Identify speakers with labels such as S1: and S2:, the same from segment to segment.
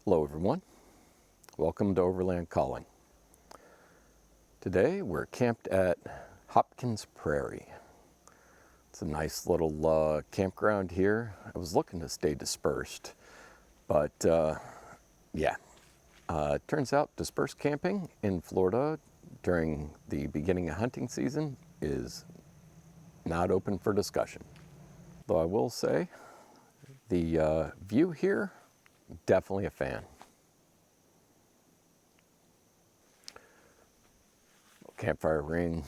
S1: Hello everyone, welcome to Overland Calling. Today we're camped at Hopkins Prairie. It's a nice little campground here. I was looking to stay dispersed, but it turns out dispersed camping in Florida during the beginning of hunting season is not open for discussion. Though I will say, the view here, definitely a fan. Campfire ring,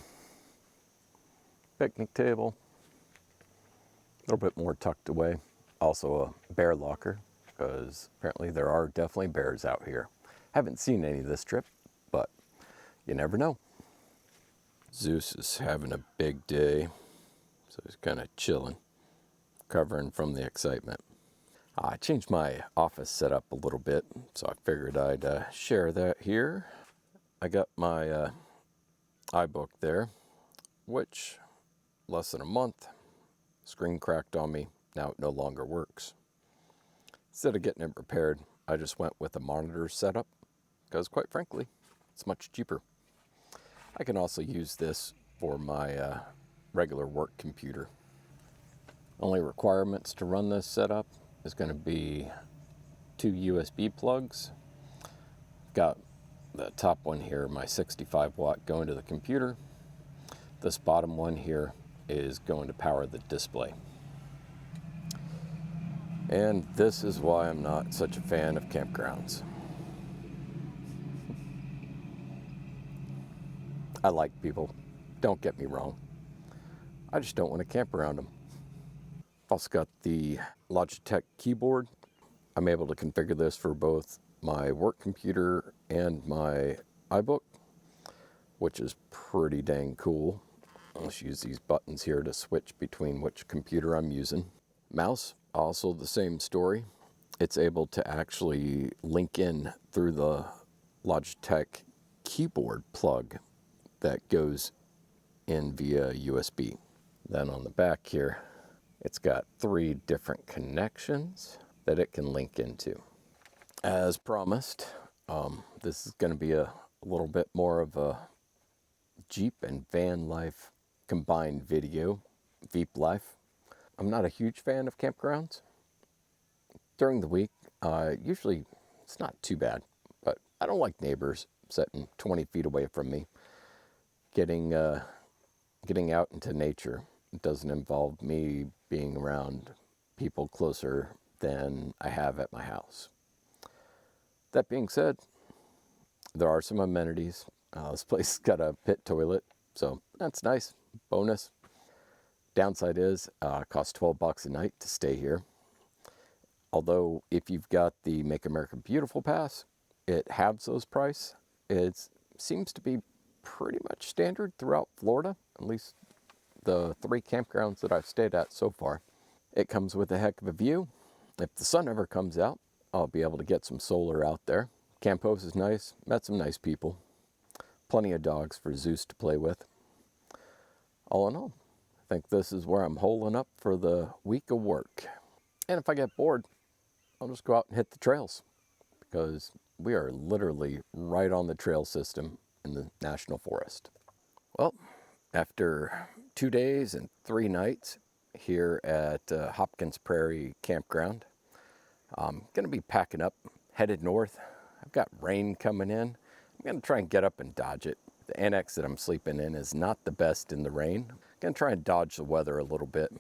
S1: picnic table, a little bit more tucked away. Also a bear locker, because apparently there are definitely bears out here. Haven't seen any this trip, but you never know. Zeus is having a big day, so he's kind of chilling, recovering from the excitement. I changed my office setup a little bit, so I figured I'd share that here. I got my iBook there, which less than a month, screen cracked on me. Now it no longer works. Instead of getting it repaired, I just went with a monitor setup because, quite frankly, it's much cheaper. I can also use this for my regular work computer. Only requirements to run this setup is going to be 2 USB plugs. Got the top one here, my 65 watt, going to the computer. This bottom one here is going to power the display. And this is why I'm not such a fan of campgrounds. I like people, don't get me wrong. I just don't want to camp around them. Also got the Logitech keyboard. I'm able to configure this for both my work computer and my iBook, which is pretty dang cool. I'll just use these buttons here to switch between which computer I'm using. Mouse, also the same story. It's able to actually link in through the Logitech keyboard plug that goes in via USB. Then on the back here, it's got 3 different connections that it can link into. As promised, this is going to be a little bit more of a Jeep and van life combined video, Veep Life. I'm not a huge fan of campgrounds. During the week, usually it's not too bad, but I don't like neighbors sitting 20 feet away from me. Getting out into nature doesn't involve me being around people closer than I have at my house. That being said, there are some amenities. This place has got a pit toilet, so that's nice. Bonus. Downside is it costs $12 a night to stay here. Although if you've got the Make America Beautiful pass, it halves those price. It seems to be pretty much standard throughout Florida, at least the 3 campgrounds that I've stayed at so far. It comes with a heck of a view. If the sun ever comes out, I'll be able to get some solar out there. Camp host is nice, met some nice people. Plenty of dogs for Zeus to play with. All in all, I think this is where I'm holing up for the week of work. And if I get bored, I'll just go out and hit the trails, because we are literally right on the trail system in the National Forest. Well, after 2 days and 3 nights here at Hopkins Prairie Campground, I'm going to be packing up, headed north. I've got rain coming in. I'm going to try and get up and dodge it. The annex that I'm sleeping in is not the best in the rain. I'm going to try and dodge the weather a little bit,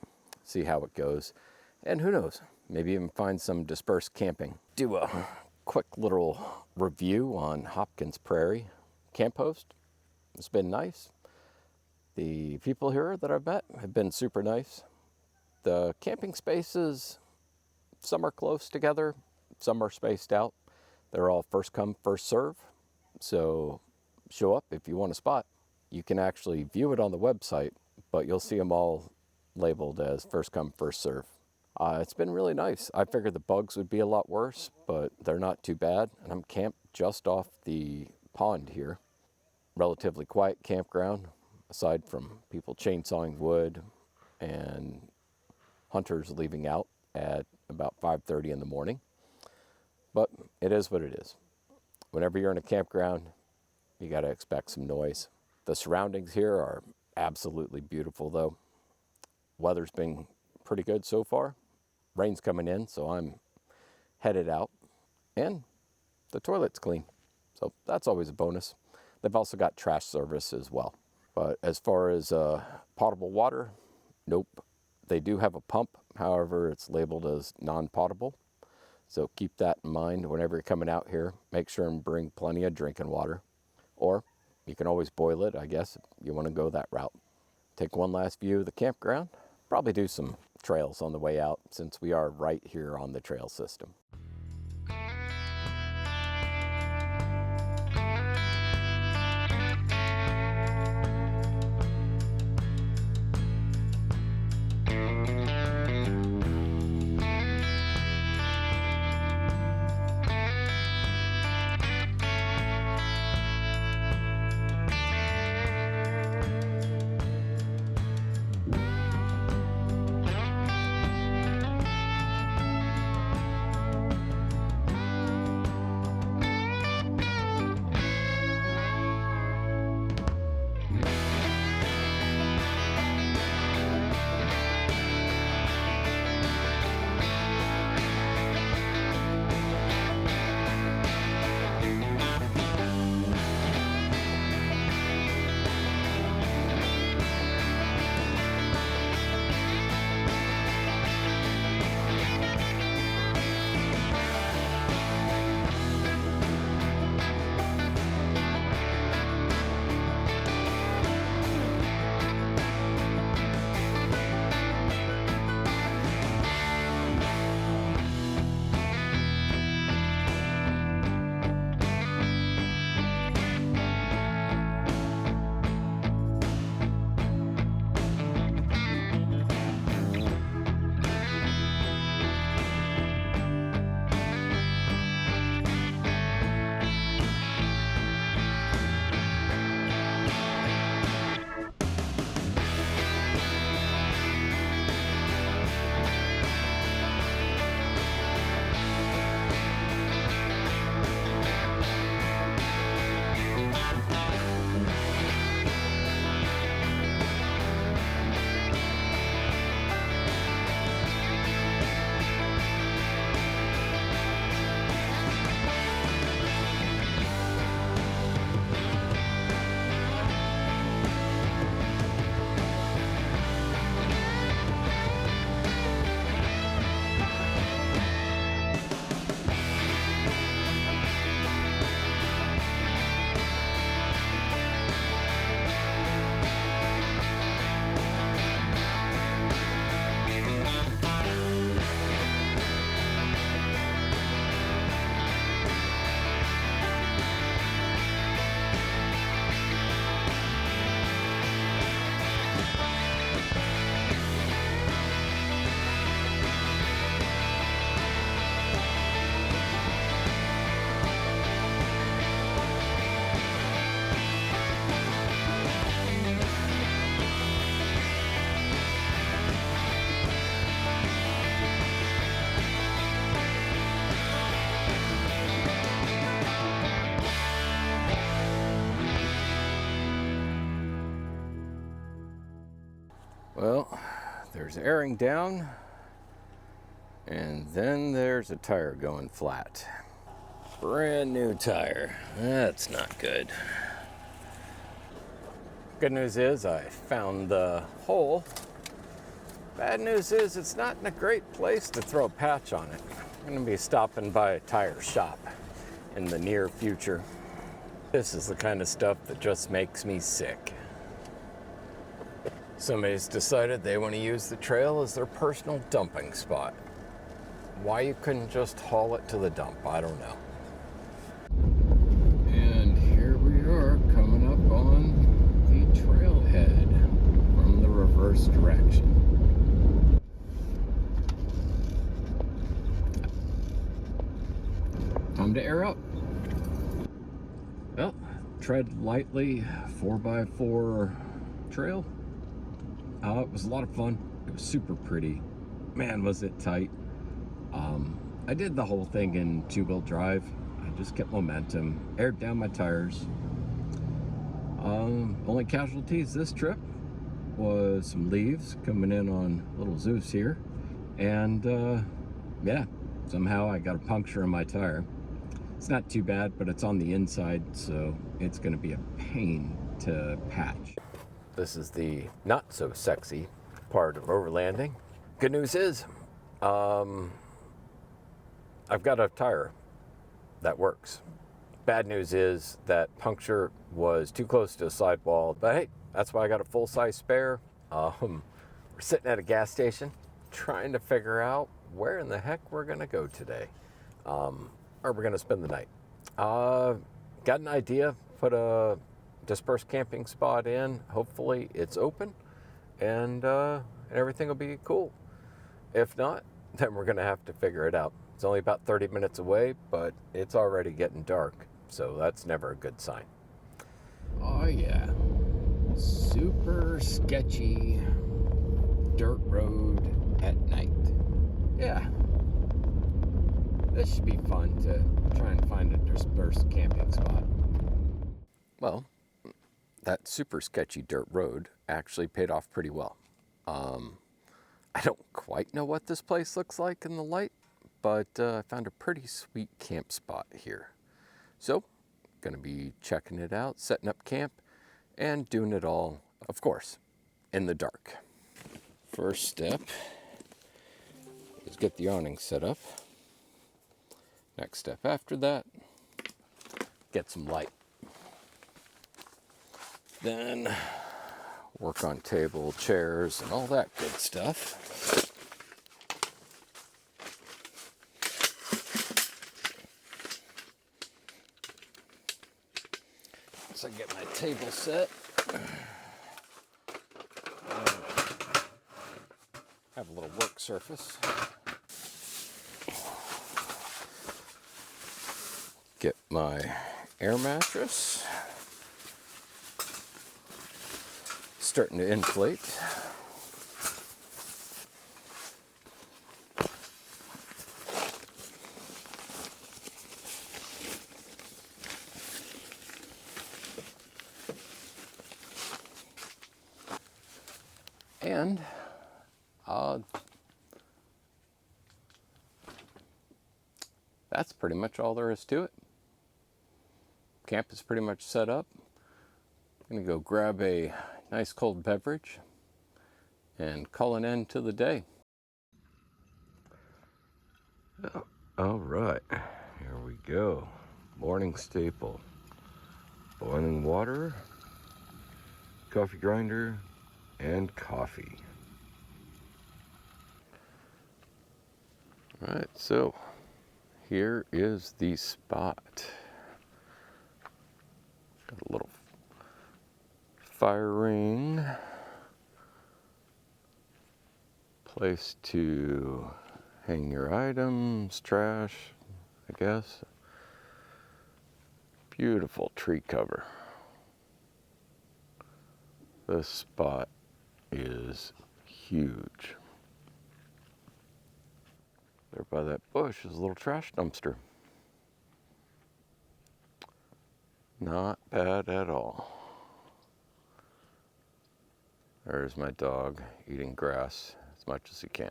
S1: see how it goes. And who knows, maybe even find some dispersed camping. Do a quick little review on Hopkins Prairie camp host. It's been nice. The people here that I've met have been super nice. The camping spaces, some are close together, some are spaced out. They're all first come, first serve. So show up if you want a spot. You can actually view it on the website, but you'll see them all labeled as first come, first serve. It's been really nice. I figured the bugs would be a lot worse, but they're not too bad. And I'm camped just off the pond here. Relatively quiet campground, aside from people chainsawing wood and hunters leaving out at about 5:30 in the morning. But it is what it is. Whenever you're in a campground, you got to expect some noise. The surroundings here are absolutely beautiful, though. Weather's been pretty good so far. Rain's coming in, so I'm headed out. And the toilet's clean, so that's always a bonus. They've also got trash service as well. But as far as potable water, nope. They do have a pump, however, it's labeled as non-potable. So keep that in mind whenever you're coming out here. Make sure and bring plenty of drinking water. Or you can always boil it, I guess, if you want to go that route. Take one last view of the campground. Probably do some trails on the way out since we are right here on the trail system. Well, there's airing down, and then there's a tire going flat. Brand new tire. That's not good. Good news is I found the hole. Bad news is it's not in a great place to throw a patch on it. I'm going to be stopping by a tire shop in the near future. This is the kind of stuff that just makes me sick. Somebody's decided they want to use the trail as their personal dumping spot. Why you couldn't just haul it to the dump, I don't know. And here we are coming up on the trailhead from the reverse direction. Time to air up. Well, tread lightly 4x4 trail. It was a lot of fun. It was super pretty. Man, was it tight. I did the whole thing in 2-wheel drive. I just kept momentum, aired down my tires. Only casualties this trip was some leaves coming in on little Zeus here. And yeah, somehow I got a puncture in my tire. It's not too bad, but it's on the inside, so it's gonna be a pain to patch. This is the not so sexy part of overlanding. Good news is, I've got a tire that works. Bad news is that puncture was too close to a sidewall, but hey, that's why I got a full-size spare. We're sitting at a gas station trying to figure out where in the heck we're gonna go today. Or we're gonna spend the night. Got an idea, put a dispersed camping spot in. Hopefully it's open and everything will be cool. If not, then we're gonna have to figure it out. It's only about 30 minutes away, but it's already getting dark, so that's never a good sign. Oh yeah, super sketchy dirt road at night. Yeah, this should be fun to try and find a dispersed camping spot. Well, that super sketchy dirt road actually paid off pretty well. I don't quite know what this place looks like in the light, but I found a pretty sweet camp spot here. So, gonna be checking it out, setting up camp, and doing it all, of course, in the dark. First step is get the awning set up. Next step after that, get some light. Then work on table, chairs, and all that good stuff. So I get my table set. Have a little work surface. Get my air mattress. Starting to inflate. And that's pretty much all there is to it. Camp is pretty much set up. I'm gonna go grab a nice cold beverage and call an end to the day. Oh, all right, here we go. Morning staple. Boiling water, coffee grinder, and coffee. All right, so here is the spot. Got a little fire ring, place to hang your items, trash, I guess. Beautiful tree cover. This spot is huge. There by that bush is a little trash dumpster. Not bad at all. There's my dog eating grass as much as he can.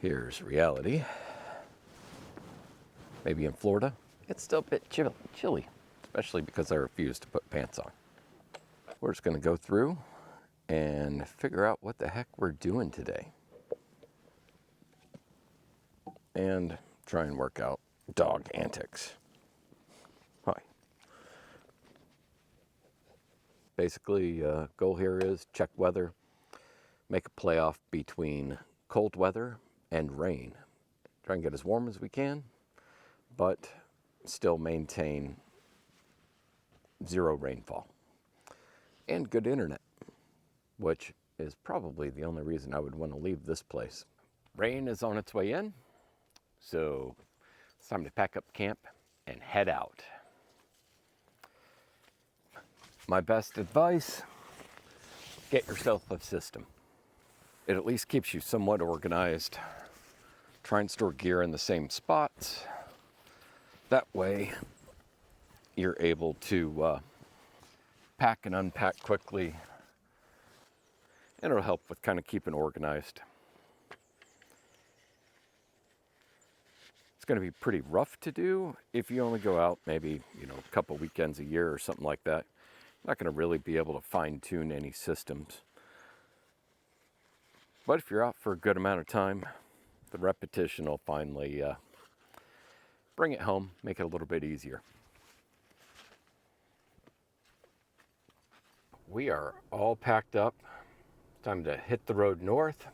S1: Here's reality. Maybe in Florida, it's still a bit chilly, especially because I refuse to put pants on. We're just gonna go through and figure out what the heck we're doing today. And try and work out dog antics. Hi. Basically, goal here is check weather, make a playoff between cold weather and rain. Try and get as warm as we can, but still maintain zero rainfall. And good internet, which is probably the only reason I would want to leave this place. Rain is on its way in, so it's time to pack up camp and head out. My best advice, get yourself a system. It at least keeps you somewhat organized. try and store gear in the same spots. That way you're able to pack and unpack quickly, and it'll help with kind of keeping organized. It's going to be pretty rough to do if you only go out maybe, a couple weekends a year or something like that. Not going to really be able to fine-tune any systems. But if you're out for a good amount of time, the repetition will finally bring it home, make it a little bit easier. We are all packed up. Time to hit the road north.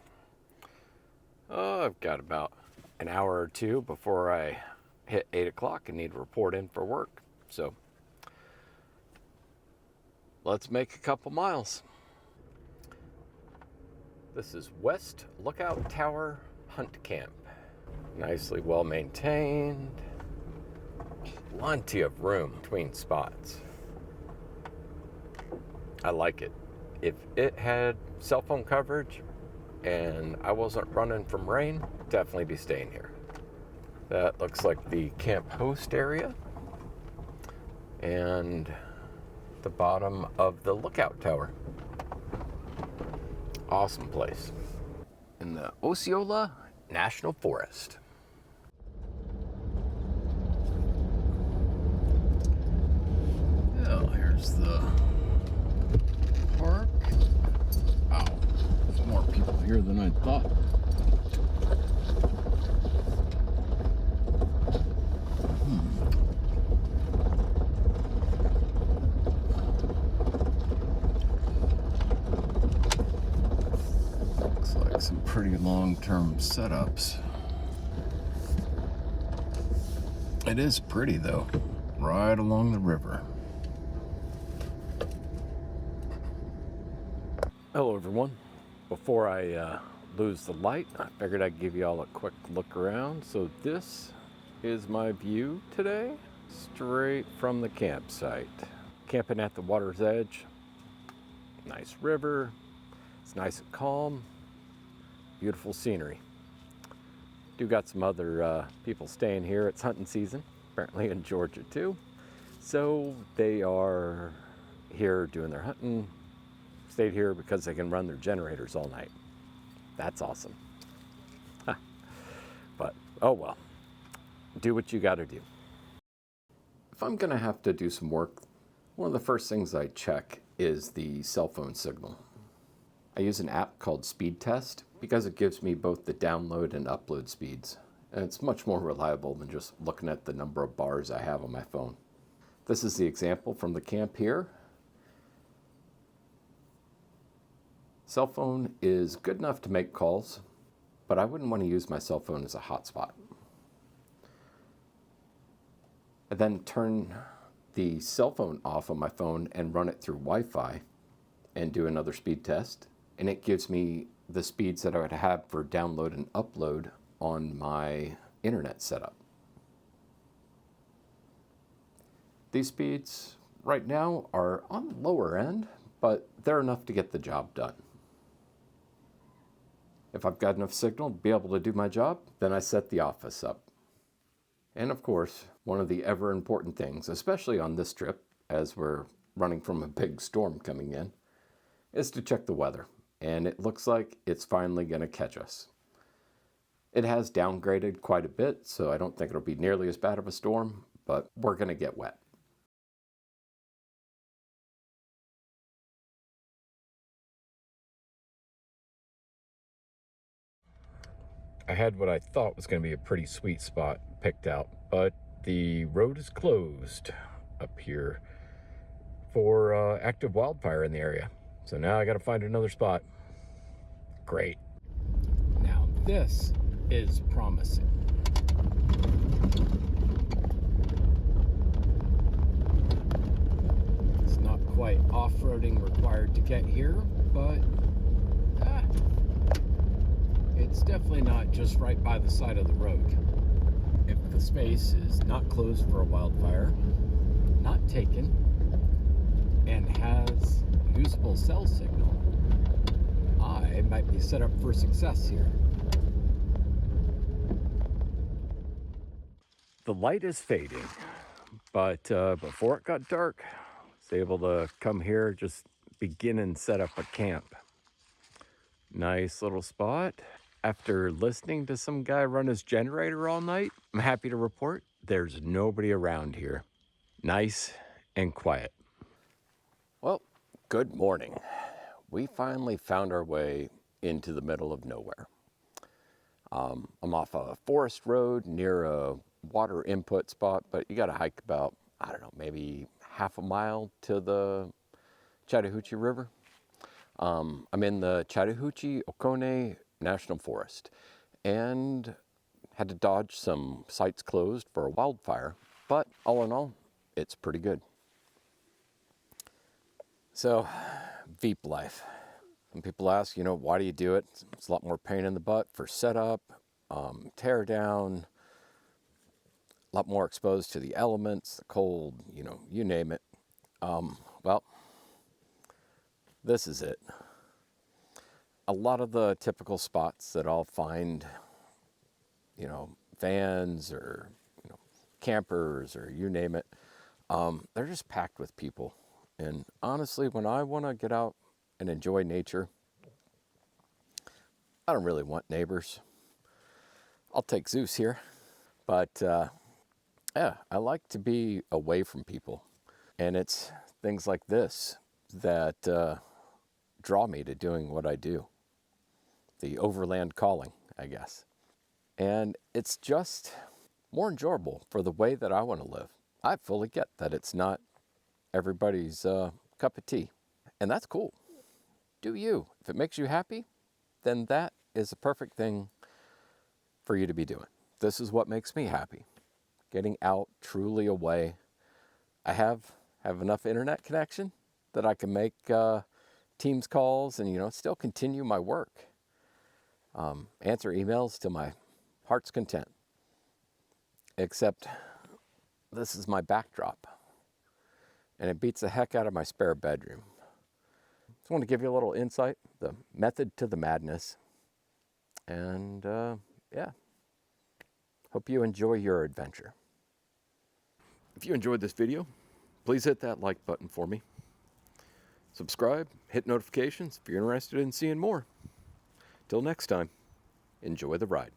S1: Oh, I've got about an hour or two before I hit 8 o'clock and need to report in for work. So let's make a couple miles. This is West Lookout Tower Hunt Camp. Nicely well maintained. Plenty of room between spots. I like it. If it had cell phone coverage and I wasn't running from rain, definitely be staying here. That looks like the camp host area and the bottom of the lookout tower. Awesome place. In the Osceola National Forest. Well, here's the park. Wow, there's more people here than I thought. Looks like some pretty long-term setups. It is pretty though, right along the river. Hello everyone. Before I lose the light, I figured I'd give you all a quick look around. So this is my view today, straight from the campsite. Camping at the water's edge. Nice river. It's nice and calm. Beautiful scenery. Do got some other people staying here. It's hunting season, apparently in Georgia too. So they are here doing their hunting. Stayed here because they can run their generators all night. That's awesome. But, oh well. Do what you gotta do. If I'm gonna have to do some work, one of the first things I check is the cell phone signal. I use an app called Speed Test because it gives me both the download and upload speeds. And it's much more reliable than just looking at the number of bars I have on my phone. This is the example from the camp here. Cell phone is good enough to make calls, but I wouldn't want to use my cell phone as a hotspot. I then turn the cell phone off on my phone and run it through Wi-Fi and do another speed test. And it gives me the speeds that I would have for download and upload on my internet setup. These speeds right now are on the lower end, but they're enough to get the job done. If I've got enough signal to be able to do my job, then I set the office up. And of course, one of the ever important things, especially on this trip, as we're running from a big storm coming in, is to check the weather. And it looks like it's finally going to catch us. It has downgraded quite a bit, so I don't think it'll be nearly as bad of a storm, but we're going to get wet. I had what I thought was going to be a pretty sweet spot picked out, but the road is closed up here for active wildfire in the area. So now I got to find another spot. Great. Now this is promising. It's not quite off-roading required to get here, but it's definitely not just right by the side of the road. If the space is not closed for a wildfire, not taken, and has usable cell signal, I might be set up for success here. The light is fading, but before it got dark, I was able to come here, just begin and set up a camp. Nice little spot. After listening to some guy run his generator all night, I'm happy to report there's nobody around here. Nice and quiet. Well, good morning. We finally found our way into the middle of nowhere. I'm off a forest road near a water input spot, but you got to hike about, I don't know, maybe half a mile to the Chattahoochee River. I'm in the Chattahoochee-Oconee National Forest and had to dodge some sites closed for a wildfire, but all in all, it's pretty good. So, Veep Life. When people ask, why do you do it? It's a lot more pain in the butt for setup, tear down, a lot more exposed to the elements, the cold, you name it. Well, this is it. A lot of the typical spots that I'll find, vans or, campers or you name it, they're just packed with people. And honestly, when I want to get out and enjoy nature, I don't really want neighbors. I'll take Zeus here. But yeah, I like to be away from people. And it's things like this that draw me to doing what I do. The overland calling, I guess. And it's just more enjoyable for the way that I want to live. I fully get that it's not everybody's cup of tea. And that's cool. Do you. If it makes you happy, then that is the perfect thing for you to be doing. This is what makes me happy. Getting out, truly away. I have enough internet connection that I can make Teams calls and, still continue my work. Answer emails to my heart's content. Except this is my backdrop. And it beats the heck out of my spare bedroom. Just want to give you a little insight, the method to the madness. And yeah, hope you enjoy your adventure. If you enjoyed this video, please hit that like button for me. Subscribe, hit notifications if you're interested in seeing more. Till next time, enjoy the ride.